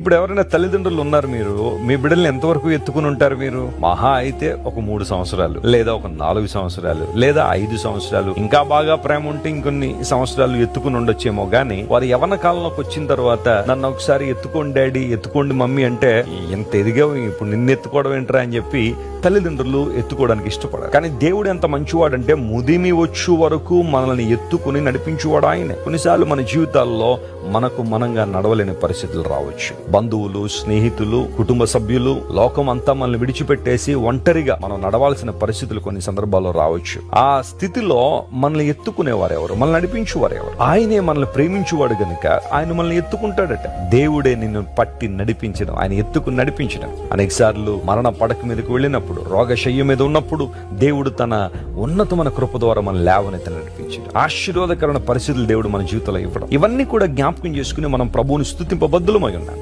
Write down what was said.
ఇప్పుడు ఎవరైనా తల్లిదండ్రులు ఉన్నారు, మీరు మీ బిడ్డల్ని ఎంతవరకు ఎత్తుకుని ఉంటారు? మీరు మహా అయితే ఒక 3 సంవత్సరాలు, లేదా ఒక 4 సంవత్సరాలు, లేదా 5 సంవత్సరాలు, ఇంకా బాగా ప్రేమ ఉంటే ఇంకొన్ని సంవత్సరాలు ఎత్తుకుని ఉండొచ్చేమో గానీ, వారు యవ్వన కాలంలోకి వచ్చిన తర్వాత నన్ను ఒకసారి ఎత్తుకోండి డాడీ, ఎత్తుకోండి మమ్మీ అంటే, ఎంత ఎదిగావు ఇప్పుడు నిన్ను ఎత్తుకోవడం ఏంట్రా అని చెప్పి తల్లిదండ్రులు ఎత్తుకోవడానికి ఇష్టపడారు. కానీ దేవుడు ఎంత మంచివాడంటే ముదిమి వచ్చు వరకు మనల్ని ఎత్తుకుని నడిపించువాడు ఆయనే. కొన్నిసార్లు మన జీవితాల్లో మనకు మనంగా నడవలేని పరిస్థితులు రావచ్చు. బంధువులు, స్నేహితులు, కుటుంబ సభ్యులు, లోకం అంతా మనల్ని విడిచిపెట్టేసి ఒంటరిగా మనం నడవాల్సిన పరిస్థితులు కొన్ని సందర్భాల్లో రావచ్చు. ఆ స్థితిలో మనల్ని ఎత్తుకునేవారు ఎవరు? మనల్ని నడిపించువారు ఎవరు? ఆయనే మనల్ని ప్రేమించువాడు గనుక ఆయన మనల్ని ఎత్తుకుంటాడట. దేవుడే నిన్ను పట్టి నడిపించడం, ఆయన ఎత్తుకుని నడిపించడం. అనేక సార్లు మరణ పడక మీదకు వెళ్ళినప్పుడు, రోగశయ్య మీద ఉన్నప్పుడు దేవుడు తన ఉన్నతమైన కృప ద్వారా మన లేవనెత్తి నడిపించడం, ఆశీర్వాదకరమైన పరిస్థితులు దేవుడు మన జీవితంలో ఇవ్వడం, ఇవన్నీ కూడా జ్ఞాపకం చేసుకుని మనం ప్రభువుని స్తుతింపబద్ధులమై ఉన్నాం.